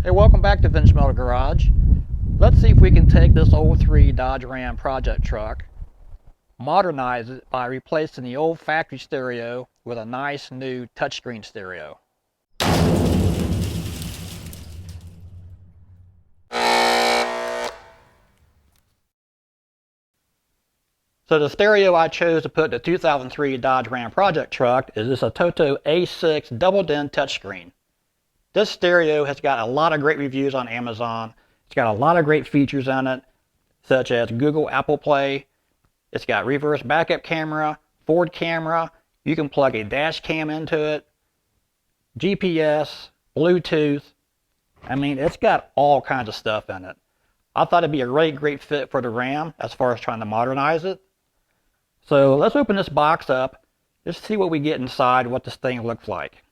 Hey, welcome back to Vintage Motor Garage. Let's see if we can take this old 03 Dodge Ram project truck, modernize it by replacing the old factory stereo with a nice new touchscreen stereo. So the stereo I chose to put in the 2003 Dodge Ram project truck is this Atoto A6 double-din touchscreen. This stereo has got a lot of great reviews on Amazon. It's got a lot of great features on it, such as Google Apple Play. It's got reverse backup camera, forward camera. You can plug a dash cam into it, GPS, Bluetooth. I mean, it's got all kinds of stuff in it. I thought it'd be a really great fit for the Ram as far as trying to modernize it. So let's open this box up. Just see what we get inside, what this thing looks like.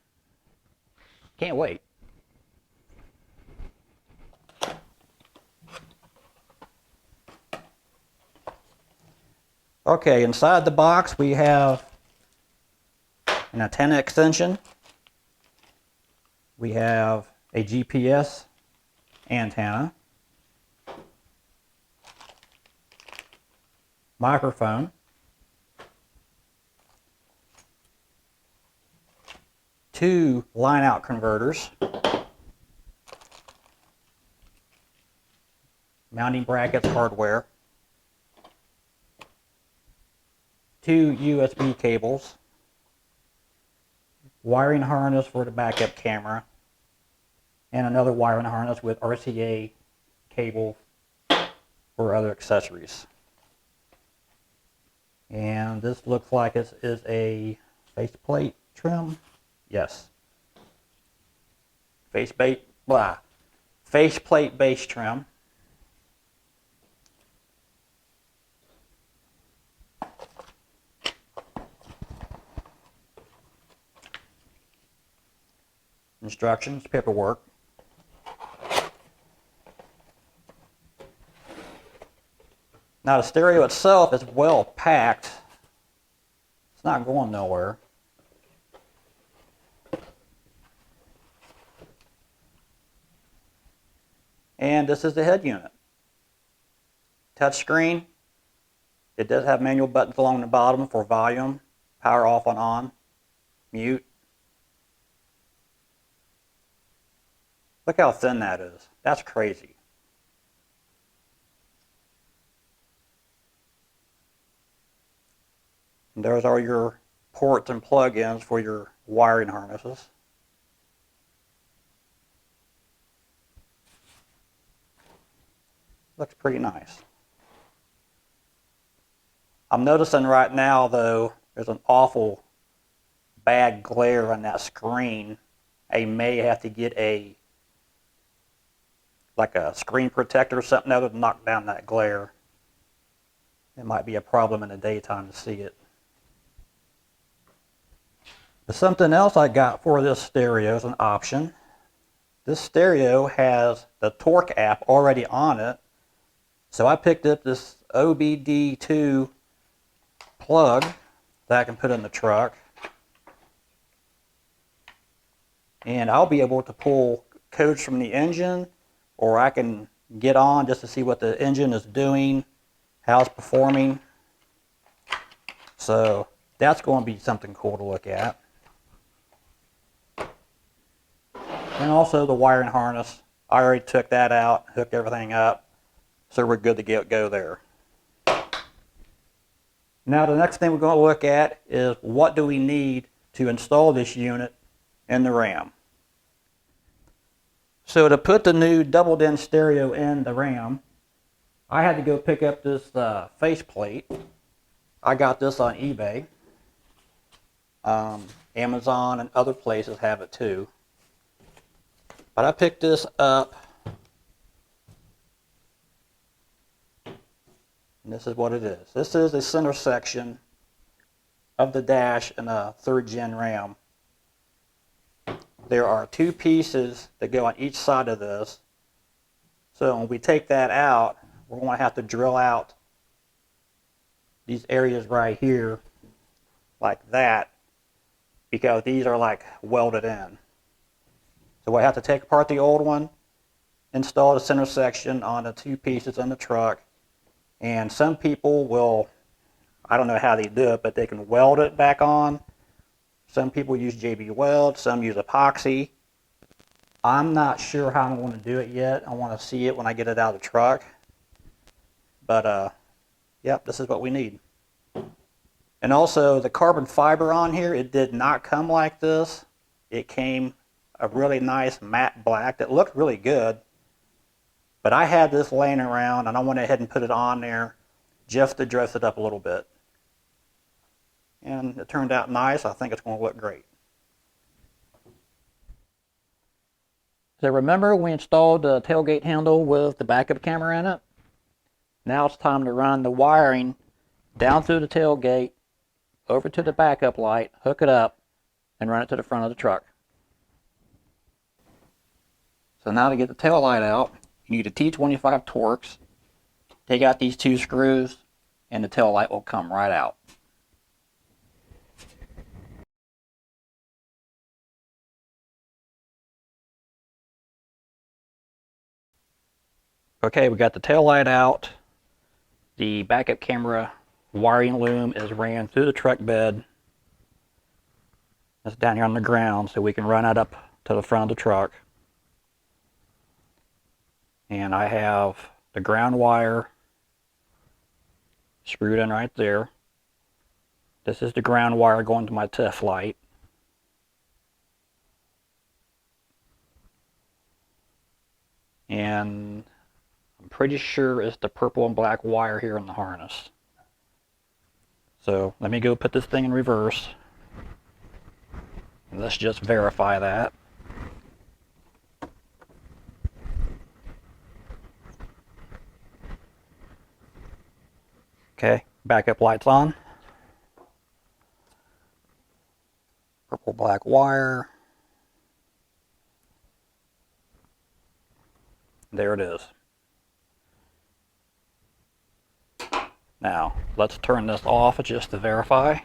Can't wait. Okay, inside the box we have an antenna extension. We have a GPS antenna, microphone, two line-out converters, mounting brackets, hardware, two USB cables, wiring harness for the backup camera, and another wiring harness with RCA cable for other accessories. And this looks like it is a faceplate trim. Yes. Faceplate base trim. Instructions, paperwork. Now the stereo itself is well packed. It's not going nowhere. And this is the head unit. Touchscreen. It does have manual buttons along the bottom for volume, power off and on, mute. Look how thin that is. That's crazy. And those are your ports and plug-ins for your wiring harnesses. Looks pretty nice. I'm noticing right now, though, there's an awful bad glare on that screen. I may have to get a screen protector or something other to knock down that glare. It might be a problem in the daytime to see it. But something else I got for this stereo is an option. This stereo has the torque app already on it. So I picked up this OBD2 plug that I can put in the truck. And I'll be able to pull codes from the engine, or I can get on just to see what the engine is doing, how it's performing. So that's going to be something cool to look at. And also the wiring harness. I already took that out, hooked everything up, so we're good to go there. Now the next thing we're going to look at is what do we need to install this unit in the Ram. So to put the new double-din stereo in the Ram, I had to go pick up this faceplate. I got this on eBay. Amazon and other places have it too. But I picked this up, and this is what it is. This is the center section of the dash in a 3rd gen Ram. There are two pieces that go on each side of this. So when we take that out, we're going to have to drill out these areas right here like that, because these are like welded in. So I have to take apart the old one, install the center section on the two pieces on the truck. And some people will, I don't know how they do it, but they can weld it back on. Some people use JB Weld, some use epoxy. I'm not sure how I'm going to do it yet. I want to see it when I get it out of the truck. But yep, this is what we need. And also the carbon fiber on here, it did not come like this. It came a really nice matte black that looked really good. But I had this laying around and I went ahead and put it on there just to dress it up a little bit. And it turned out nice. I think it's going to look great. So remember we installed the tailgate handle with the backup camera in it? Now it's time to run the wiring down through the tailgate, over to the backup light, hook it up, and run it to the front of the truck. So now to get the tail light out, you need a T25 Torx. Take out these two screws, and the tail light will come right out. Okay, we got the tail light out. The backup camera wiring loom is ran through the truck bed. It's down here on the ground, so we can run it up to the front of the truck. And I have the ground wire screwed in right there. This is the ground wire going to my test light. And I'm pretty sure it's the purple and black wire here in the harness. So let me go put this thing in reverse. Let's just verify that. Okay, backup light's on. Purple black wire. There it is. Now, let's turn this off just to verify.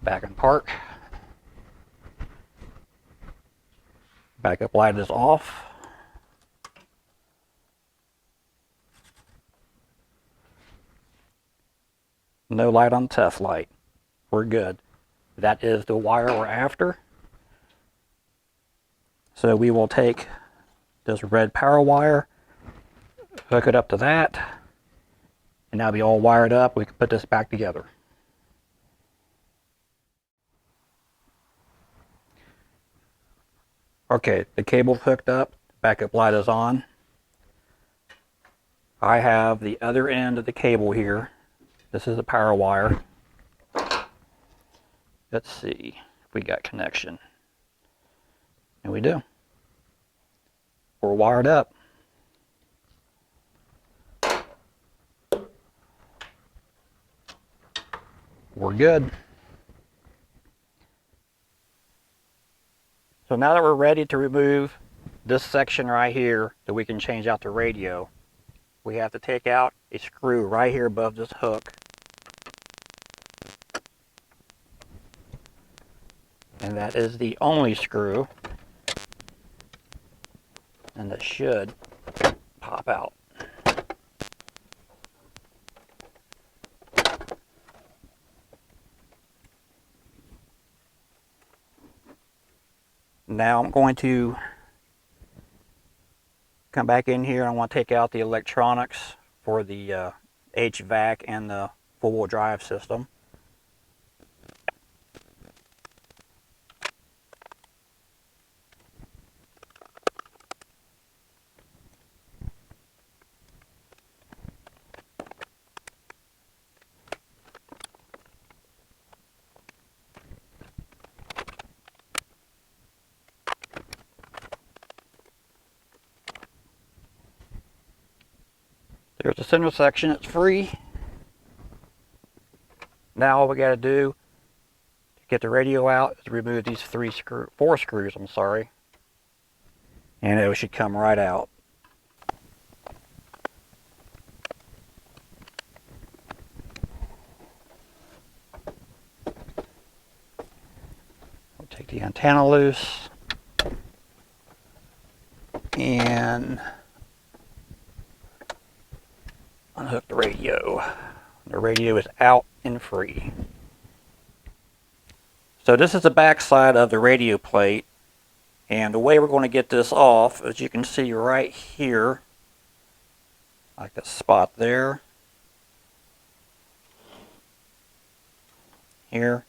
Back in park. Backup light is off. No light on test light. We're good. That is the wire we're after. So we will take this red power wire, hook it up to that, and now be all wired up. We can put this back together. Okay, the cable's hooked up, backup light is on. I have the other end of the cable here. This is the power wire. Let's see if we got connection. And we do. We're wired up. We're good. So now that we're ready to remove this section right here that we can change out the radio, we have to take out a screw right here above this hook. And that is the only screw. And it should pop out. Now I'm going to come back in here and I want to take out the electronics for the HVAC and the four-wheel drive system. There's the center section, it's free. Now all we got to do to get the radio out is remove these four screws, I'm sorry. And it should come right out. We'll take the antenna loose. and unhook the radio. The radio is out and free. So this is the back side of the radio plate, and the way we're going to get this off, as you can see right here, like a spot there, here,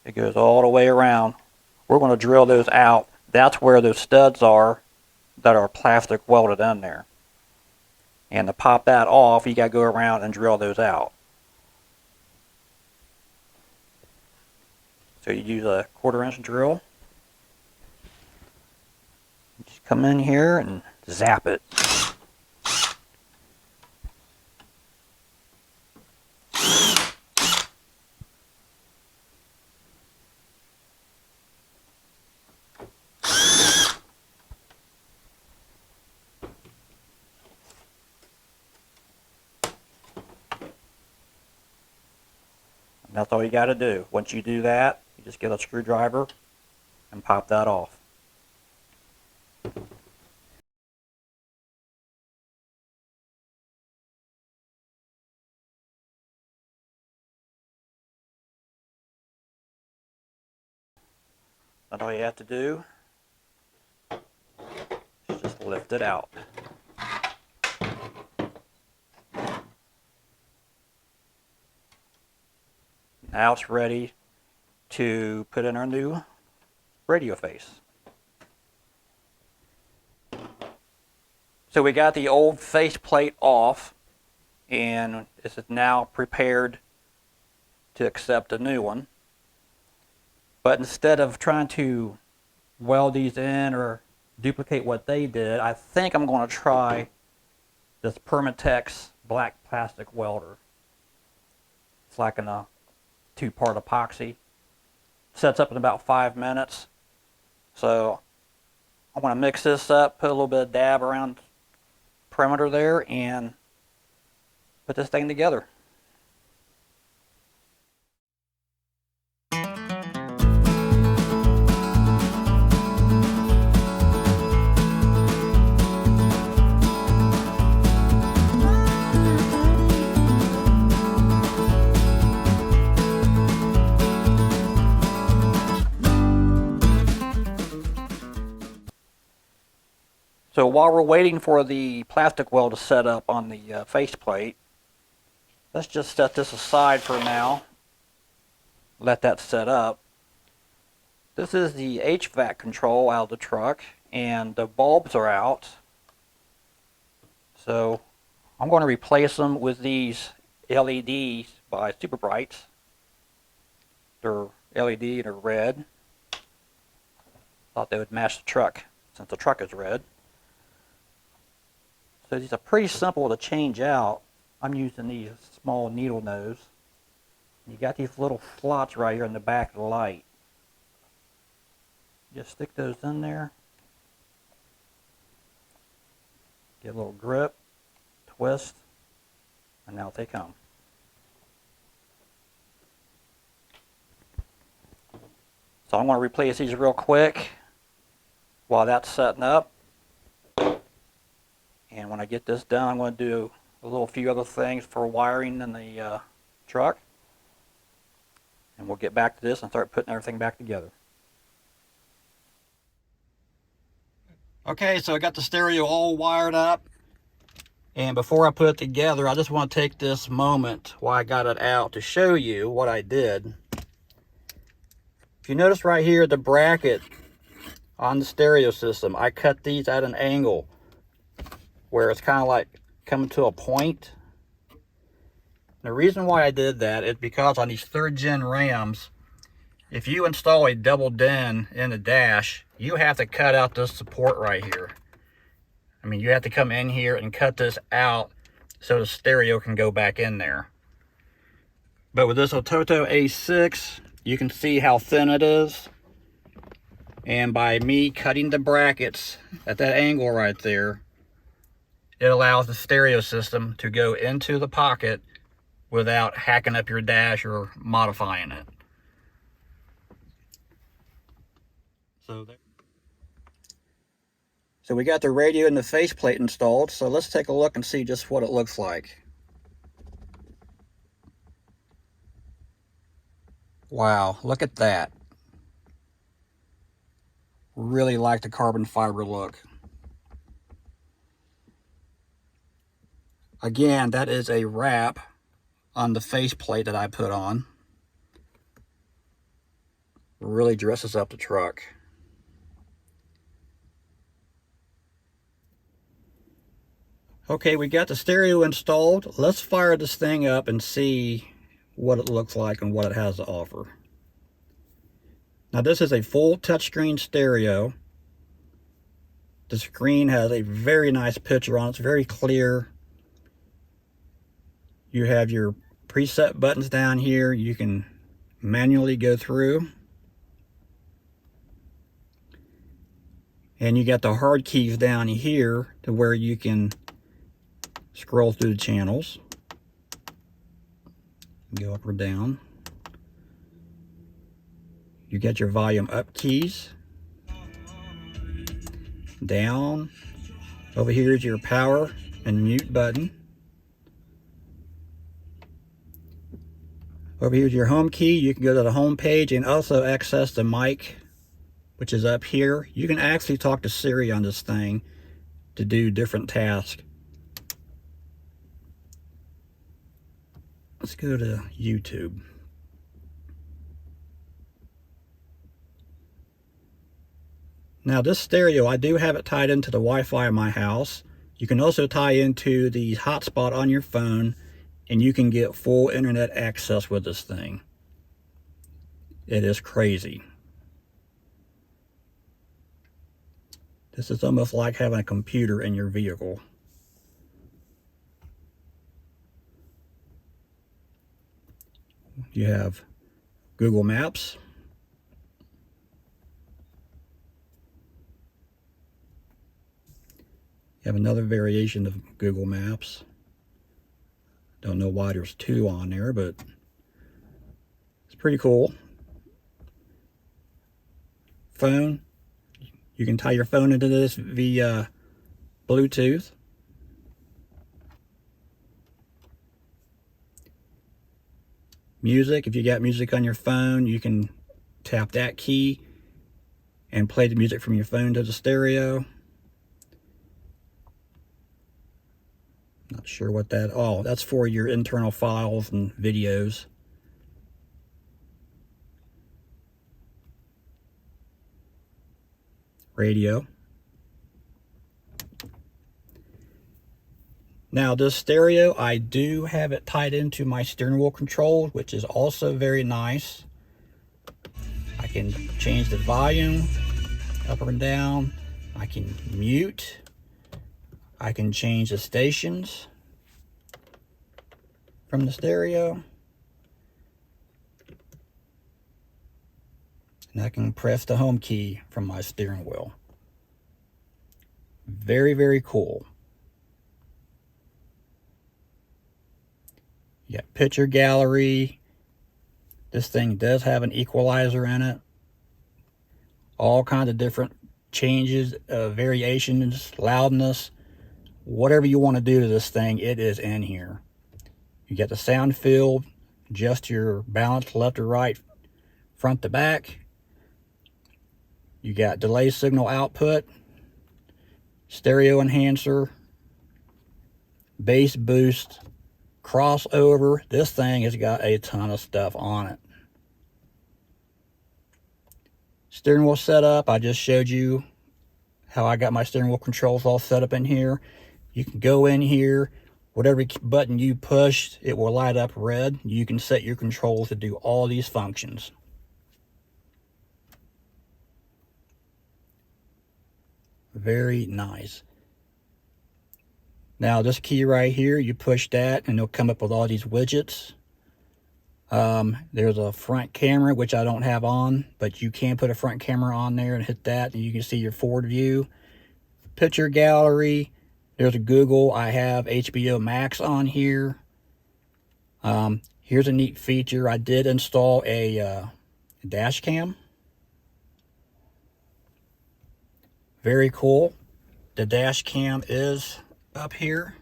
it goes all the way around. We're going to drill those out. That's where those studs are that are plastic welded in there. And to pop that off, you got to go around and drill those out. So you use a 1/4 inch drill. Just come in here and zap it. And that's all you got to do. Once you do that, you just get a screwdriver and pop that off. That's all you have to do is just lift it out. Now it's ready to put in our new radio face. So we got the old face plate off, and this is now prepared to accept a new one. But instead of trying to weld these in or duplicate what they did, I think I'm going to try this Permatex black plastic welder. It's like a 2-part epoxy. Sets up in about 5 minutes. So I want to mix this up, put a little bit of dab around the perimeter there, and put this thing together. So while we're waiting for the plastic weld to set up on the faceplate, let's just set this aside for now. Let that set up. This is the HVAC control out of the truck, and the bulbs are out. So I'm going to replace them with these LEDs by Super Brights. They're LED and they're red. Thought they would match the truck since the truck is red. So these are pretty simple to change out. I'm using these small needle nose. You got these little slots right here in the back of the light. Just stick those in there. Get a little grip, twist, and out they come. So I'm going to replace these real quick while that's setting up. And when I get this done, I'm going to do a few other things for wiring in the truck. And we'll get back to this and start putting everything back together. Okay, so I got the stereo all wired up. And before I put it together, I just want to take this moment while I got it out to show you what I did. If you notice right here, the bracket on the stereo system, I cut these at an angle where it's kind of like coming to a point. The reason why I did that is because on these 3rd gen Rams, if you install a double DIN in the dash, you have to cut out this support right here. I mean, you have to come in here and cut this out so the stereo can go back in there. But with this Atoto A6, you can see how thin it is. And by me cutting the brackets at that angle right there, it allows the stereo system to go into the pocket without hacking up your dash or modifying it. So So we got the radio and the faceplate installed, so let's take a look and see just what it looks like. Wow, look at that. Really like the carbon fiber look. Again, that is a wrap on the faceplate that I put on. Really dresses up the truck. Okay, we got the stereo installed. Let's fire this thing up and see what it looks like and what it has to offer. Now this is a full touchscreen stereo. The screen has a very nice picture on it. It's very clear. You have your preset buttons down here. You can manually go through. And you got the hard keys down here to where you can scroll through the channels. Go up or down. You get your volume up keys. Down. Over here is your power and mute button. Over here is your home key. You can go to the home page and also access the mic, which is up here. You can actually talk to Siri on this thing to do different tasks. Let's go to YouTube. Now this stereo, I do have it tied into the Wi-Fi in my house. You can also tie into the hotspot on your phone, and you can get full internet access with this thing. It is crazy. This is almost like having a computer in your vehicle. You have Google Maps. You have another variation of Google Maps. Don't know why there's two on there, but it's pretty cool. Phone. You can tie your phone into this via Bluetooth. Music. If you got music on your phone, you can tap that key and play the music from your phone to the stereo. Not sure what that, oh, that's for your internal files and videos. Radio. Now this stereo, I do have it tied into my steering wheel controls, which is also very nice. I can change the volume up and down. I can mute. I can change the stations from the stereo. And I can press the home key from my steering wheel. Very, very cool. You got picture gallery. This thing does have an equalizer in it. All kinds of different changes, variations, loudness. Whatever you want to do to this thing, it is in here. You get the sound field, adjust your balance left or right, front to back. You got delay signal output, stereo enhancer, bass boost, crossover. This thing has got a ton of stuff on it. Steering wheel setup, I just showed you how I got my steering wheel controls all set up in here. You can go in here, whatever button you push, it will light up red. You can set your controls to do all these functions. Very nice. Now this key right here, you push that and it'll come up with all these widgets. There's a front camera, which I don't have on, but you can put a front camera on there and hit that and you can see your forward view. Picture gallery. There's a Google. I have HBO Max on here. Here's a neat feature. I did install a dash cam. Very cool. the dash cam is up here.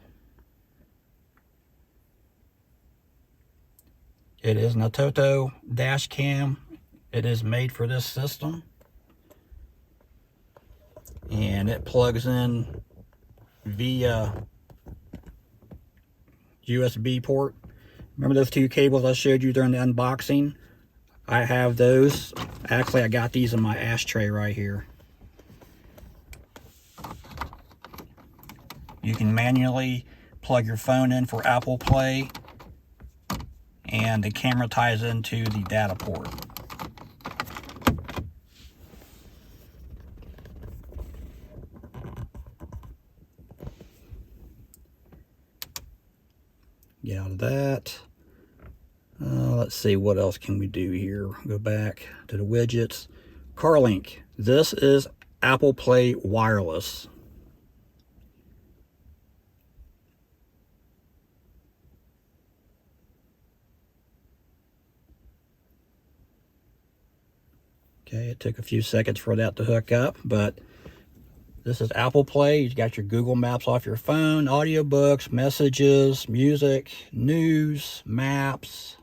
It is an Atoto dash cam. It is made for this system. And it plugs in via USB port. Remember those two cables I showed you during the unboxing? I have those. Actually, I got these in my ashtray right here. You can manually plug your phone in for Apple Play, and the camera ties into the data port. Get out of that. Let's see, what else can we do here? Go back to the widgets. CarLink. This is Apple Play wireless. Okay, it took a few seconds for that to hook up, but this is Apple Play. You've got your Google Maps off your phone, audiobooks, messages, music, news, maps.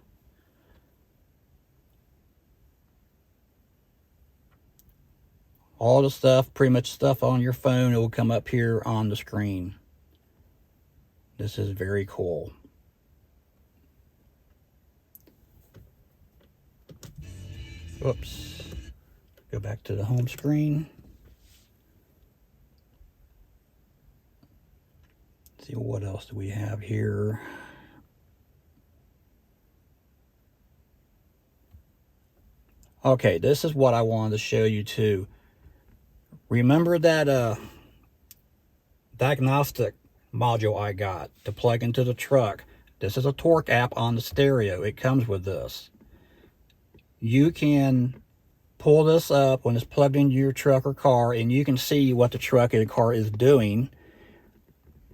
All the stuff, pretty much stuff on your phone, it will come up here on the screen. This is very cool. Oops. Go back to the home screen. Let's see, what else do we have here? Okay, this is what I wanted to show you too. Remember that diagnostic module I got to plug into the truck? This is a torque app on the stereo. It comes with this. You can pull this up when it's plugged into your truck or car, and you can see what the truck or the car is doing.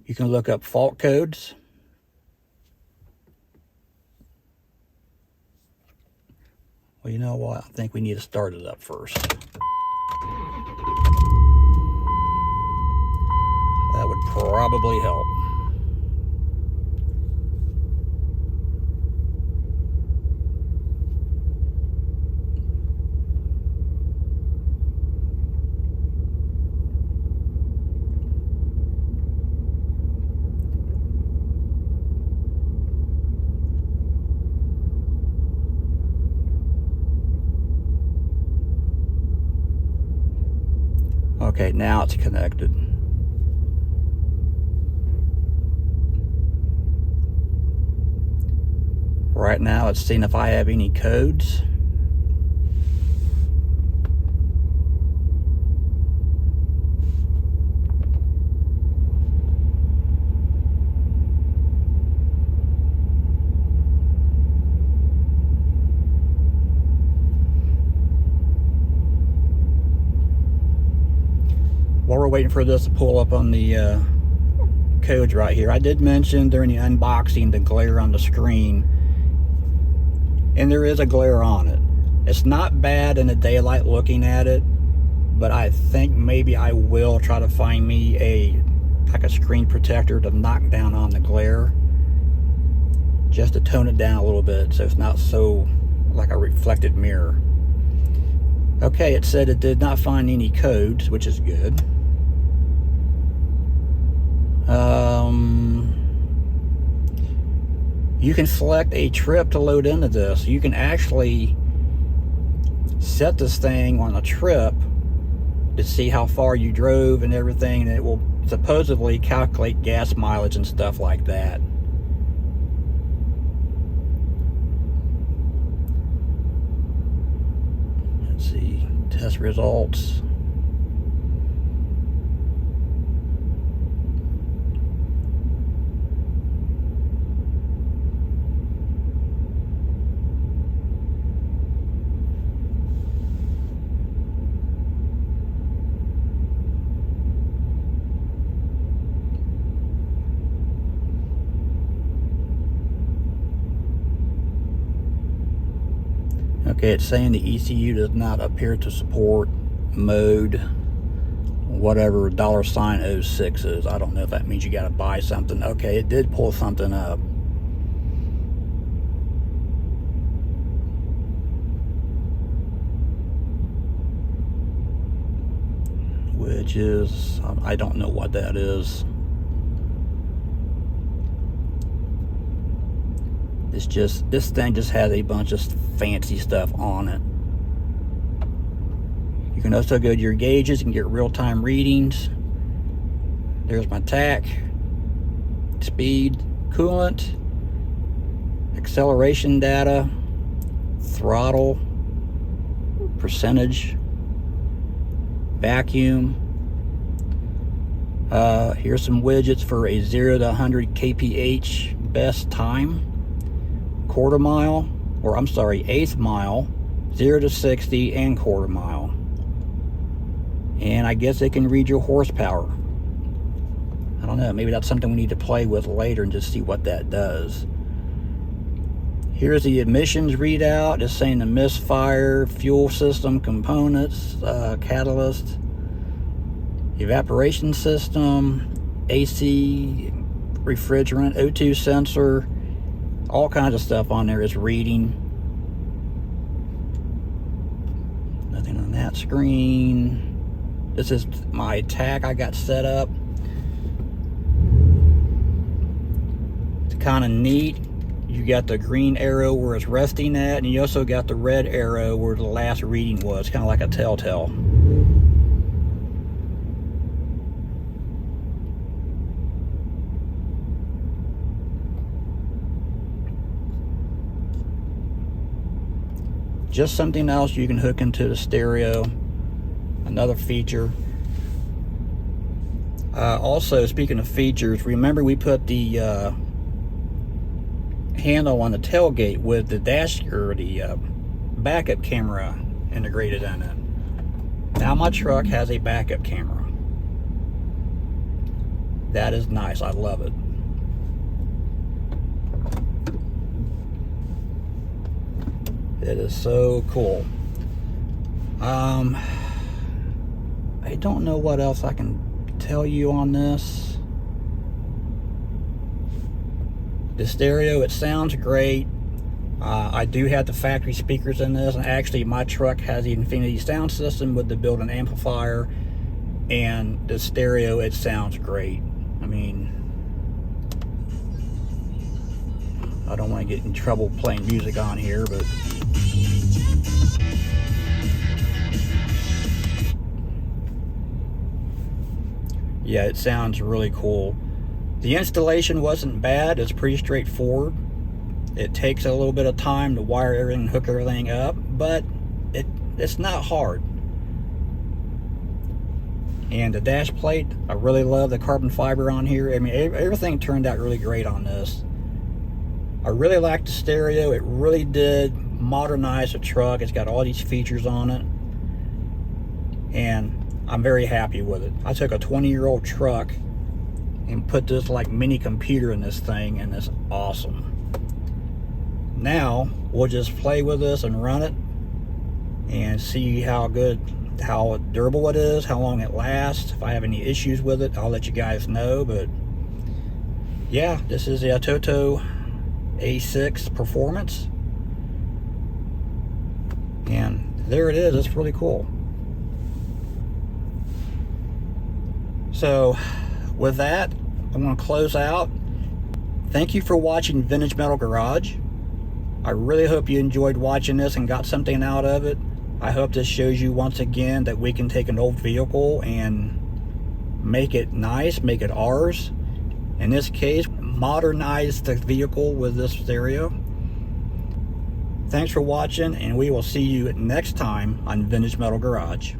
You can look up fault codes. Well, you know what? I think we need to start it up first. That would probably help. Okay, now it's connected. Right now it's seeing if I have any codes. While we're waiting for this to pull up on the codes right here, I did mention during the unboxing the glare on the screen, and there is a glare on it. It's not bad in the daylight looking at it, but I think maybe I will try to find me like a screen protector to knock down on the glare, just to tone it down a little bit so it's not so like a reflected mirror. Okay, it said it did not find any codes, which is good. You can select a trip to load into this. You can actually set this thing on a trip to see how far you drove and everything, and it will supposedly calculate gas mileage and stuff like that. Let's see, test results. Okay, it's saying the ECU does not appear to support mode whatever $.06 is. I don't know if that means you got to buy something. Okay, it did pull something up. Which is, I don't know what that is. This thing just has a bunch of fancy stuff on it. You can also go to your gauges and get real-time readings. There's my tach, speed, coolant, acceleration data, throttle, percentage, vacuum. Here's some widgets for a 0 to 100 kph best time, quarter mile, or I'm sorry, eighth mile, 0 to 60, and quarter mile. And I guess it can read your horsepower. I don't know, maybe that's something we need to play with later and just see what that does. Here's the emissions readout, just saying the misfire, fuel system components, catalyst, evaporation system, AC, refrigerant, O2 sensor, all kinds of stuff on there is reading. Nothing on that screen. This is my tach I got set up. It's kind of neat. You got the green arrow where it's resting at, and you also got the red arrow where the last reading was, kind of like a telltale. Just something else you can hook into the stereo. Another feature. Also, speaking of features, remember we put the handle on the tailgate with the dash, or the backup camera integrated in it. Now my truck has a backup camera. That is nice. I love it. It is so cool. I don't know what else I can tell you on this. The stereo, it sounds great. I do have the factory speakers in this, and actually my truck has the Infinity sound system with the built-in amplifier, and the stereo, it sounds great. I mean, I don't want to get in trouble playing music on here, but yeah, it sounds really cool. The installation wasn't bad. It's pretty straightforward. It takes a little bit of time to wire everything and hook everything up, but it's not hard. And the dash plate, I really love the carbon fiber on here. I mean, everything turned out really great on this. I really liked the stereo. It really did modernize the truck. It's got all these features on it, and I'm very happy with it. I took a 20-year-old truck and put this like mini computer in this thing, and it's awesome. Now we'll just play with this and run it and see how durable it is, how long it lasts. If I have any issues with it, I'll let you guys know. But yeah, this is the Atoto A6 Performance, and there it is. It's really cool. So with that, I'm going to close out. Thank you for watching Vintage Metal Garage. I really hope you enjoyed watching this and got something out of it. I hope this shows you once again that we can take an old vehicle and make it nice, make it ours. In this case, modernize the vehicle with this stereo. Thanks for watching, and we will see you next time on Vintage Metal Garage.